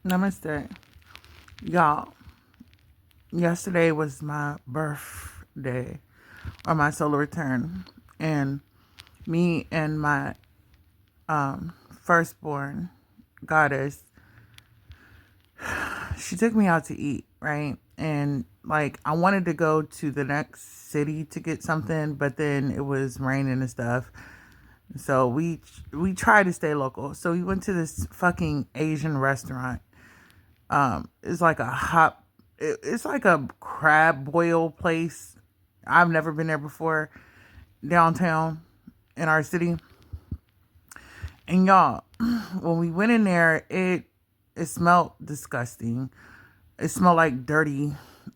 Namaste. Y'all, yesterday was my birthday or my solar return. And me and my firstborn goddess, she took me out to eat, right? And like I wanted to go to the next city to get something, but then it was raining and stuff. So we tried to stay local. So we went to this fucking Asian restaurant. It's like a it's like a crab boil place. I've never been there before, downtown in our city. And y'all, when we went in there, it smelled disgusting. It smelled like dirty,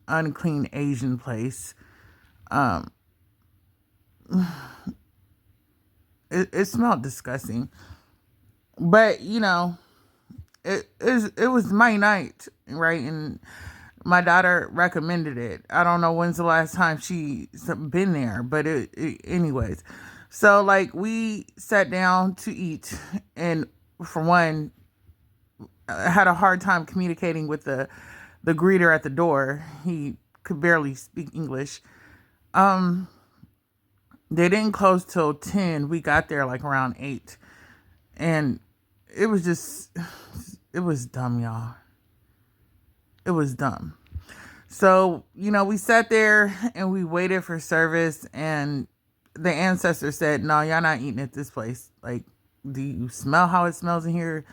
unclean Asian place. Um, it smelled disgusting. But it was my night, right? And my daughter recommended it. I don't know when's the last time she's been there, but anyways. So like we sat down to eat, and for one, I had a hard time communicating with the greeter at the door. He could barely speak English. Um, they didn't close till 10. We got there like around 8, and it was just it was dumb, y'all. It was dumb. So, we sat there and we waited for service, and the ancestor said, "No, y'all not eating at this place. Like, do you smell how it smells in here?"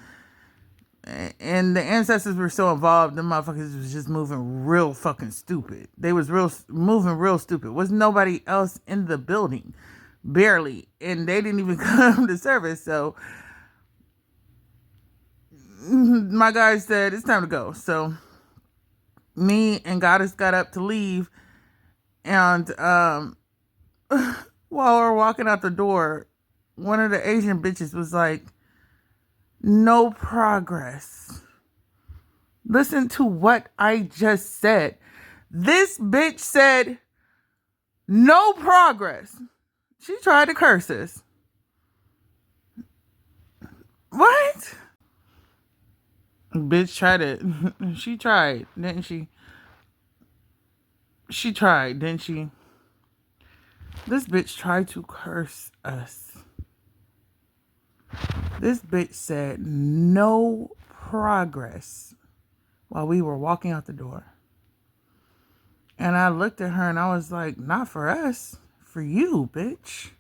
And the ancestors were so involved, the motherfuckers was just moving real fucking stupid. They was moving real stupid. Was nobody else in the building, barely, and they didn't even come to service. So my guy said it's time to go. So me and Goddess got up to leave, and while we're walking out the door, one of the Asian bitches was like, "No progress." Listen to what I just said. This bitch said, "No progress." She tried to curse us. What? Bitch tried it. She tried, didn't she? She tried, didn't she? This bitch tried to curse us. This bitch said no progress while we were walking out the door. And I looked at her and I was like, "Not for us, for you, bitch.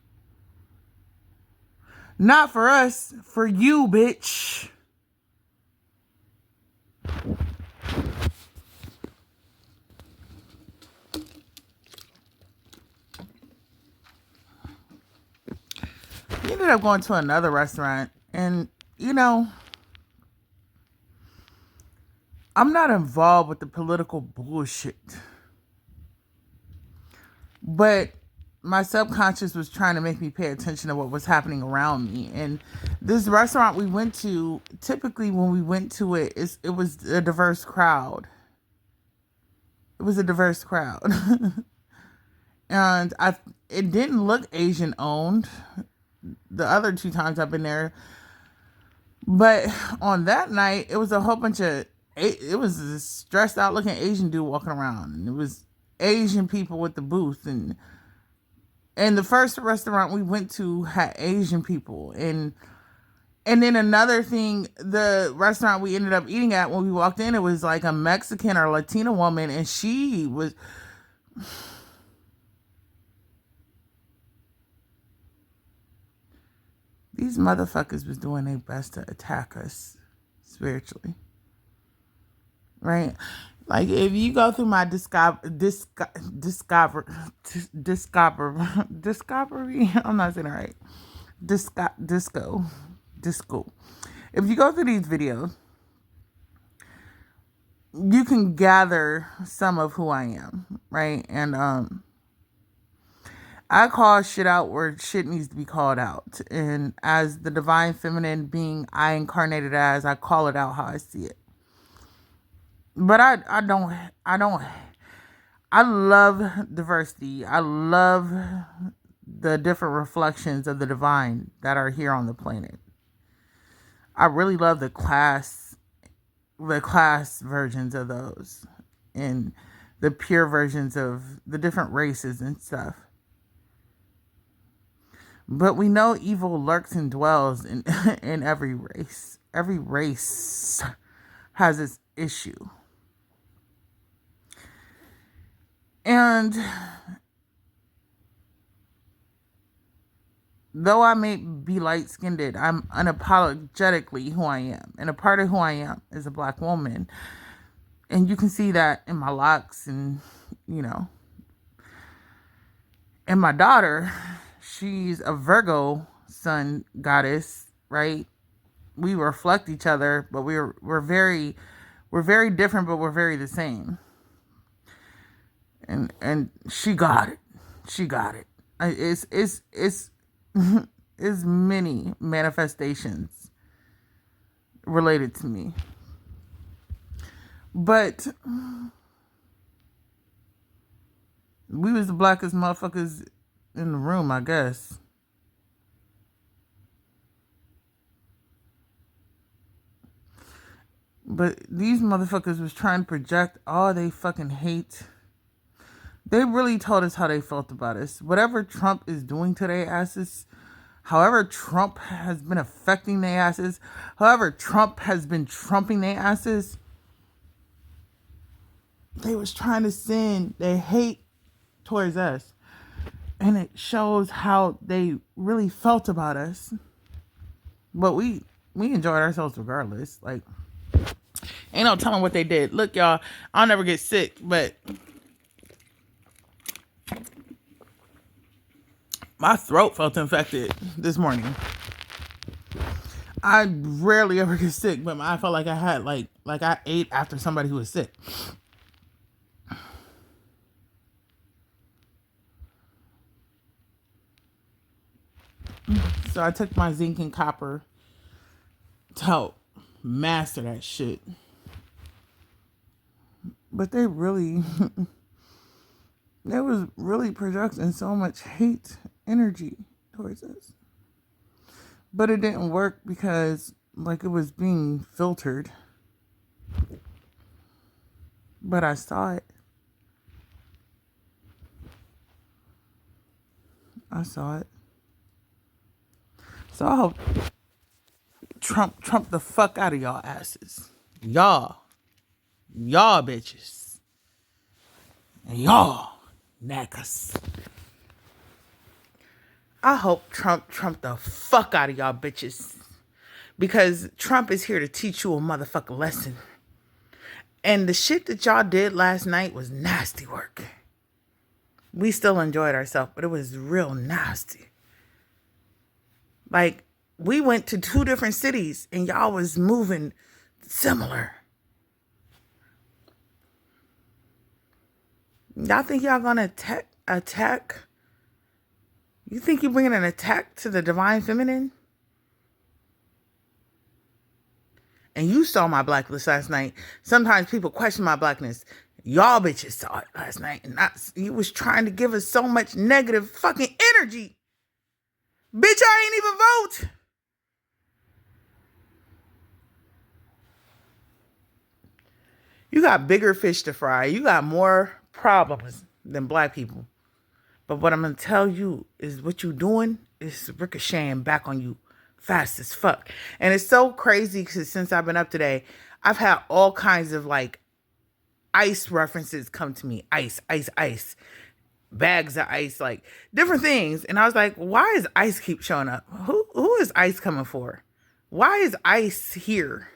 Not for us, for you, bitch." We ended up going to another restaurant, and I'm not involved with the political bullshit, but my subconscious was trying to make me pay attention to what was happening around me. And this restaurant we went to, typically when we went to it, it was a diverse crowd. It was a diverse crowd. And it didn't look Asian owned the other 2 times I've been there. But on that night, it was a whole bunch of, it was a stressed out looking Asian dude walking around. And it was Asian people with the booth. And the first restaurant we went to had Asian people. And then another thing, the restaurant we ended up eating at, when we walked in, it was like a Mexican or Latina woman. And she was, these motherfuckers was doing their best to attack us spiritually. Right? Like, if you go through my discovery, I'm not saying it right. Disco. If you go through these videos, you can gather some of who I am, right? And I call shit out where shit needs to be called out. And as the divine feminine being I incarnated as, I call it out how I see it. But I love diversity. I love the different reflections of the divine that are here on the planet. I really love the class the class versions of those and the pure versions of the different races and stuff. But we know evil lurks and dwells in in every race. Every race has its issue. And though I may be light-skinned, I'm unapologetically who I am. And a part of who I am is a black woman. And you can see that in my locks and, you know. And my daughter, she's a Virgo sun goddess, right? We reflect each other, but we're very different, but we're very the same. And she got it. She got it. It's is many manifestations related to me. But we was the blackest motherfuckers in the room, I guess. But these motherfuckers was trying to project all they fucking hate. They really told us how they felt about us. Whatever Trump is doing to their asses, however Trump has been affecting their asses, however Trump has been trumping their asses, they was trying to send their hate towards us. And it shows how they really felt about us. But we enjoyed ourselves regardless. Like, ain't no telling what they did. Look, y'all, I'll never get sick, but my throat felt infected this morning. I rarely ever get sick, but I felt like I had like I ate after somebody who was sick. So I took my zinc and copper to help master that shit. But they really, they was really projecting so much hate energy towards us. But it didn't work because like it was being filtered. But I saw it. I saw it. So I hope Trump the fuck out of y'all asses. Y'all bitches. And y'all knackers. I hope Trump the fuck out of y'all bitches. Because Trump is here to teach you a motherfucking lesson. And the shit that y'all did last night was nasty work. We still enjoyed ourselves, but it was real nasty. Like, we went to 2 different cities and y'all was moving similar. Y'all think y'all gonna attack? You think you're bringing an attack to the divine feminine? And you saw my blackness last night. Sometimes people question my blackness. Y'all bitches saw it last night. And you was trying to give us so much negative fucking energy. Bitch, I ain't even vote. You got bigger fish to fry. You got more problems than black people. But what I'm going to tell you is what you doing is ricocheting back on you fast as fuck. And it's so crazy because since I've been up today, I've had all kinds of like ice references come to me. Ice. Bags of ice, like different things. And I was like, why is ice keep showing up? Who is ice coming for? Why is ice here?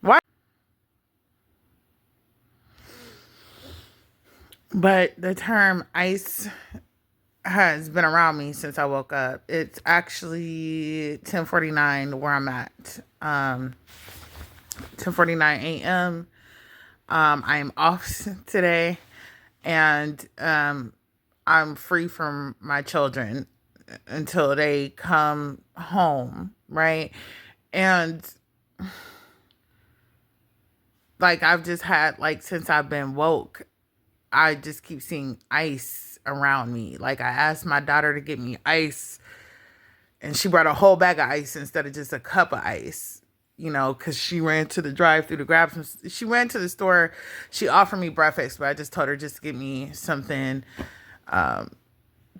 Why? But the term ice has been around me since I woke up. It's actually 10:49 where I'm at. 10:49 a.m. I'm off today, and I'm free from my children until they come home, right? And like I've just had, like, since I've been woke, I just keep seeing ice around me. Like I asked my daughter to get me ice, And she brought a whole bag of ice instead of just a cup of ice, you know, because she ran to the drive-thru to grab some. She ran to the store. She offered me breakfast, but I just told her just to get me something to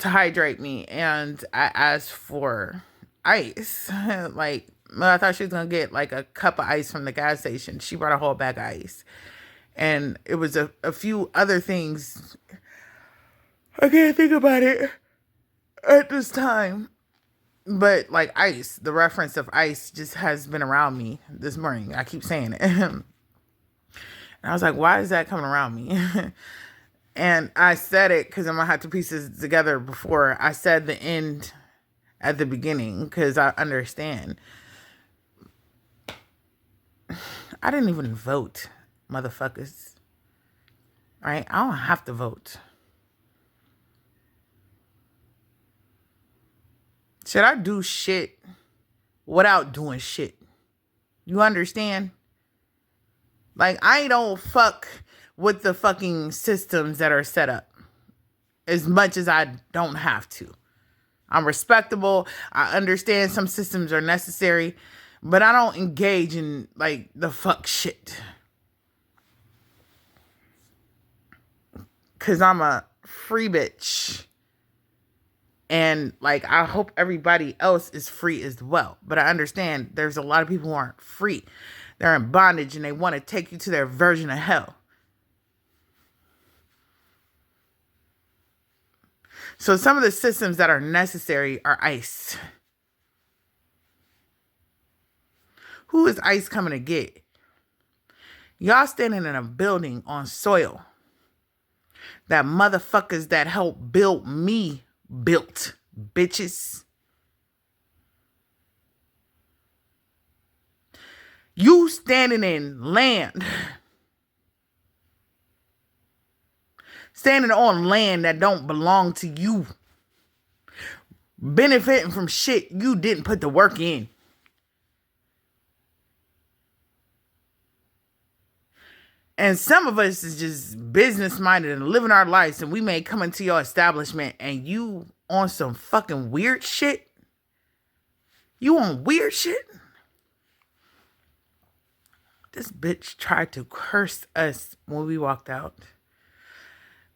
hydrate me. And I asked for ice. Like, I thought she was going to get like a cup of ice from the gas station. She brought a whole bag of ice. And it was a few other things. I can't think about it at this time. But like ice, the reference of ice just has been around me this morning. I keep saying it. And I was like, why is that coming around me? And I said it because I'm going to have to piece this together before I said the end at the beginning, because I understand. I didn't even vote, motherfuckers. Right? I don't have to vote. Should I do shit without doing shit? You understand? Like, I don't fuck with the fucking systems that are set up as much as I don't have to. I'm respectable. I understand some systems are necessary, but I don't engage in like the fuck shit. Cause I'm a free bitch. And like, I hope everybody else is free as well. But I understand there's a lot of people who aren't free. They're in bondage and they want to take you to their version of hell. So some of the systems that are necessary are ICE. Who is ICE coming to get? Y'all standing in a building on soil that motherfuckers that helped build me built, bitches. You standing in land. Standing on land that don't belong to you. Benefiting from shit you didn't put the work in. And some of us is just business minded and living our lives, and we may come into your establishment and you on some fucking weird shit. You on weird shit? This bitch tried to curse us when we walked out.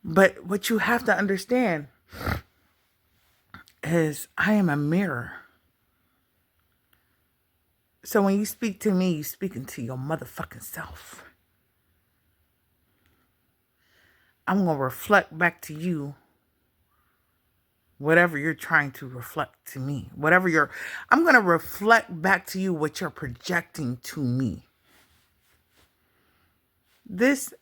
But what you have to understand is I am a mirror. So when you speak to me, you're speaking to your motherfucking self. I'm going to reflect back to you whatever you're trying to reflect to me. I'm going to reflect back to you what you're projecting to me. This,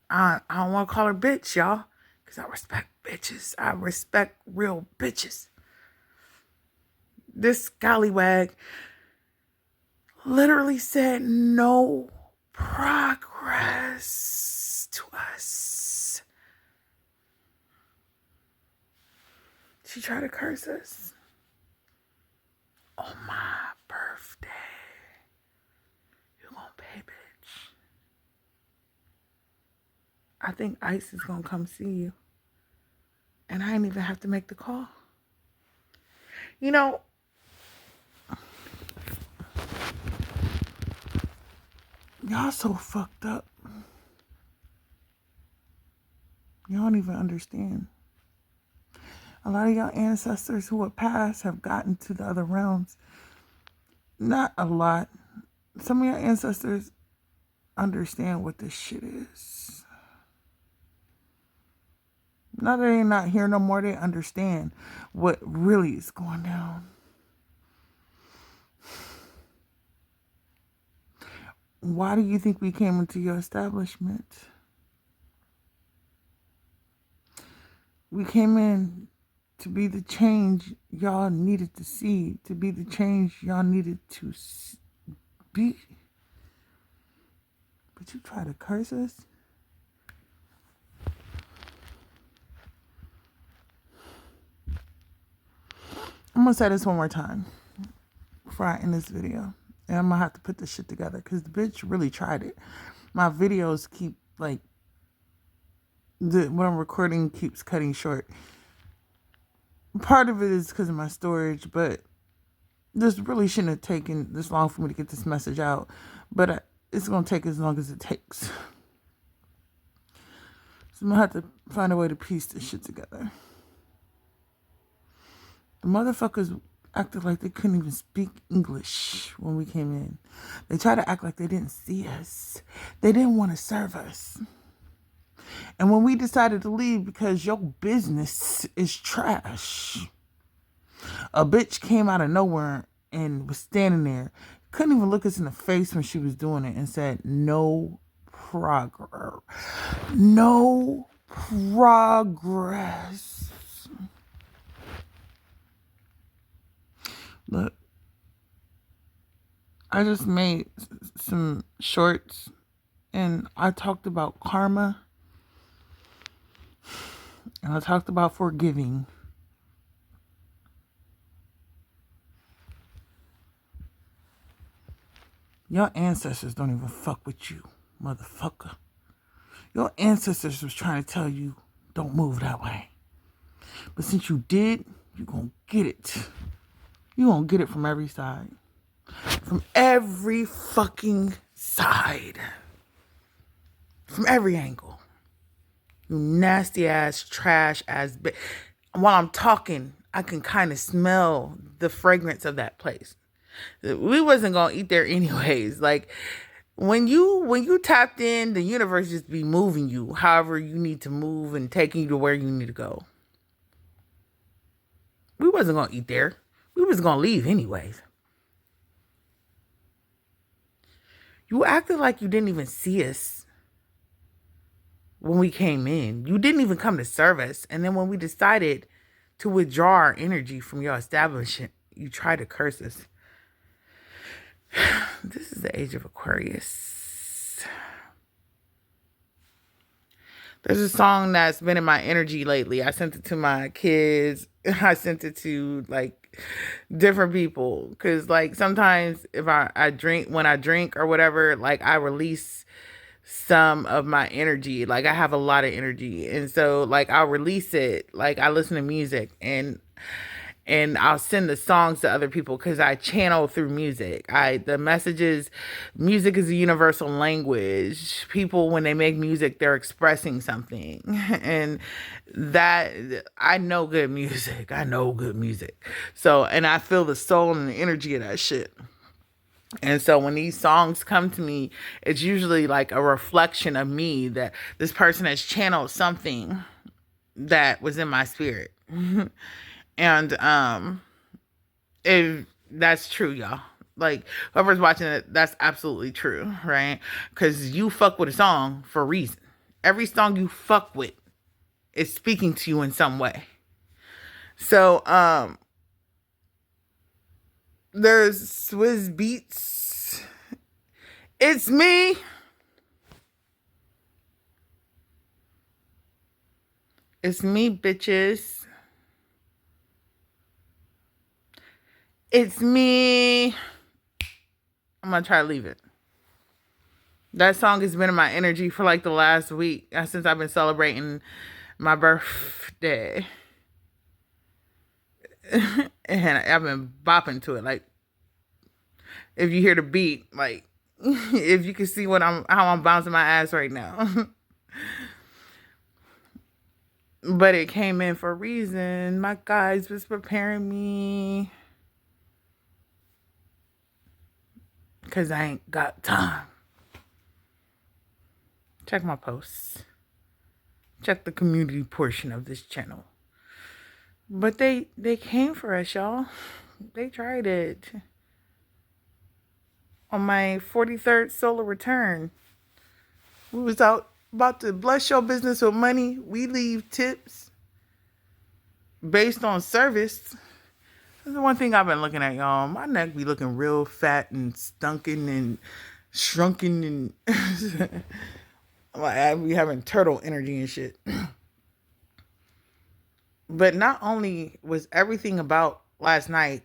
I don't want to call her bitch, y'all, because I respect bitches. I respect real bitches. This scallywag literally said no progress to us. She tried to curse us. On my birthday, you're gonna pay, bitch. I think ICE is gonna come see you. And I didn't even have to make the call. You know, y'all so fucked up. You don't even understand. A lot of y'all ancestors who have passed have gotten to the other realms. Not a lot. Some of your ancestors understand what this shit is. Now that they're not here no more, they understand what really is going down. Why do you think we came into your establishment? We came in to be the change y'all needed to see, to be the change y'all needed to be. But you try to curse us? I'm going to say this one more time before I end this video. And I'm going to have to put this shit together because the bitch really tried it. My videos keep, like, what I'm recording keeps cutting short. Part of it is because of my storage, but this really shouldn't have taken this long for me to get this message out. But it's going to take as long as it takes. So I'm going to have to find a way to piece this shit together. The motherfuckers acted like they couldn't even speak English when we came in. They tried to act like they didn't see us. They didn't want to serve us. And when we decided to leave because your business is trash, a bitch came out of nowhere and was standing there. Couldn't even look us in the face when she was doing it and said, no progress. No progress. Look, I just made some shorts and I talked about karma and I talked about forgiving. Your ancestors don't even fuck with you, motherfucker. Your ancestors was trying to tell you, don't move that way. But since you did, you're going to get it. You're going to get it from every side. From every fucking side. From every angle. You nasty ass, trash ass bitch. While I'm talking, I can kind of smell the fragrance of that place. We wasn't going to eat there anyways. Like, when you tapped in, the universe just be moving you however you need to move and taking you to where you need to go. We wasn't going to eat there. We was going to leave anyways. You acted like you didn't even see us when we came in. You didn't even come to serve us. And then when we decided to withdraw our energy from your establishment, you tried to curse us. This is the age of Aquarius. There's a song that's been in my energy lately. I sent it to my kids. I sent it to like different people. Cause like sometimes if I drink, when I drink or whatever, like I release some of my energy. Like I have a lot of energy. And so like I'll release it. Like I listen to music and I'll send the songs to other people because I channel through music. The messages, music is a universal language. People, when they make music, they're expressing something. And that, I know good music. I know good music. So, and I feel the soul and the energy of that shit. And so when these songs come to me, it's usually like a reflection of me, that this person has channeled something that was in my spirit. And that's true, y'all. Like, whoever's watching it, that's absolutely true, right? Because you fuck with a song for a reason. Every song you fuck with is speaking to you in some way. So, there's Swizz Beats. It's me. It's me, bitches. It's me. I'm going to try to leave it. That song has been in my energy for like the last week since I've been celebrating my birthday. And I've been bopping to it. Like, if you hear the beat, like, if you can see how I'm bouncing my ass right now. But it came in for a reason. My guys was preparing me. Because I ain't got time. Check my posts. Check the community portion of this channel. But they came for us, y'all. They tried it. On my 43rd solar return, we was out about to bless your business with money. We leave tips based on service. That's the one thing I've been looking at, y'all. My neck be looking real fat and stunken and shrunken and like I be having turtle energy and shit. But not only was everything about last night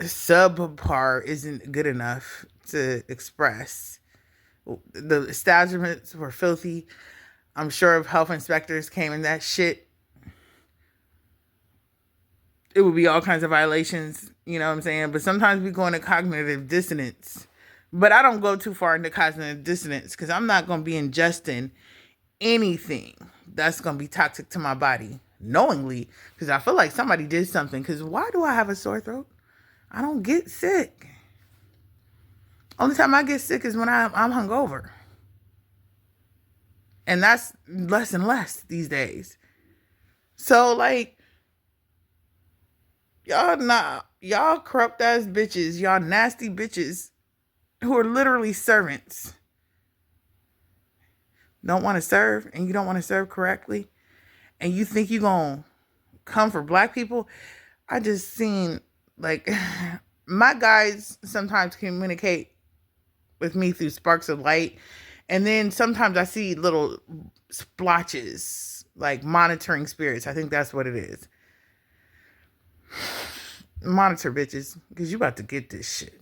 subpar isn't good enough to express. The establishments were filthy. I'm sure if health inspectors came in that shit, it would be all kinds of violations, you know what I'm saying? But sometimes we go into cognitive dissonance. But I don't go too far into cognitive dissonance because I'm not going to be ingesting anything that's going to be toxic to my body knowingly, because I feel like somebody did something. Because why do I have a sore throat? I don't get sick. Only time I get sick is when I'm hungover. And that's less and less these days. So, like, y'all corrupt ass bitches, y'all nasty bitches who are literally servants, don't want to serve, and you don't want to serve correctly, and you think you're going to come for black people. I just seen, like, my guys sometimes communicate with me through sparks of light, and then sometimes I see little splotches, like monitoring spirits. I think that's what it is. Monitor, bitches, because you about to get this shit.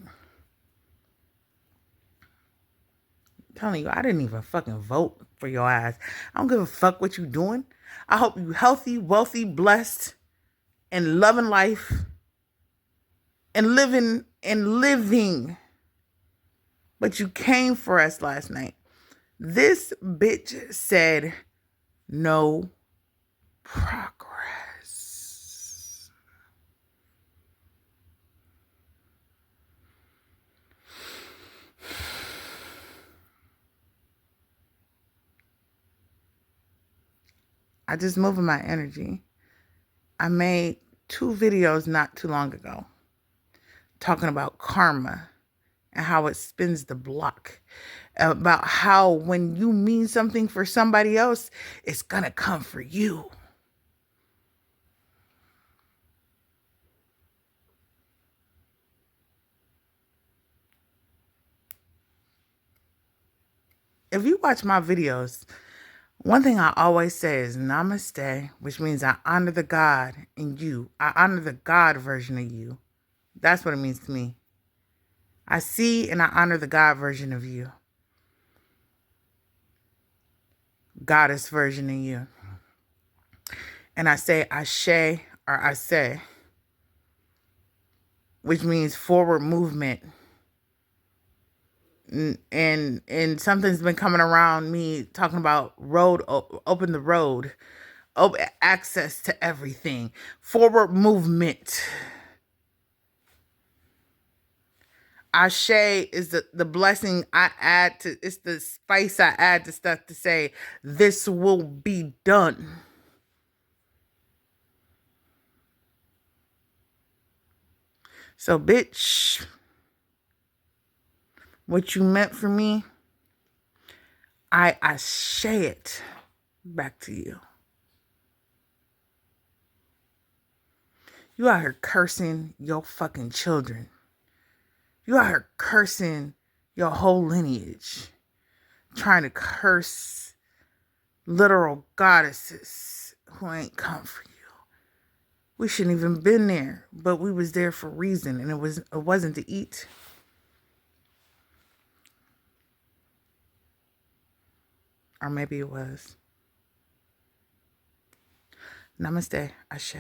I'm telling you, I didn't even fucking vote for your ass. I don't give a fuck what you doing. I hope you healthy, wealthy, blessed, and loving life, and living. But you came for us last night. This bitch said no progress. I just moving my energy. I made 2 videos not too long ago talking about karma and how it spins the block. About how when you mean something for somebody else, it's gonna come for you. If you watch my videos, one thing I always say is namaste, which means I honor the God in you. I honor the God version of you. That's what it means to me. I see and I honor the God version of you. Goddess version of you. And I say ASHE or ASHE, which means forward movement. And something's been coming around me talking about open the road, open access to everything, forward movement. Ashe is the blessing I add to, it's the spice I add to stuff to say, this will be done. So, bitch, what you meant for me, I share it back to you. You out here cursing your fucking children. You out here cursing your whole lineage. Trying to curse literal goddesses who ain't come for you. We shouldn't even been there, but we was there for a reason, and it wasn't to eat. Or maybe it was. Namaste, Ashe.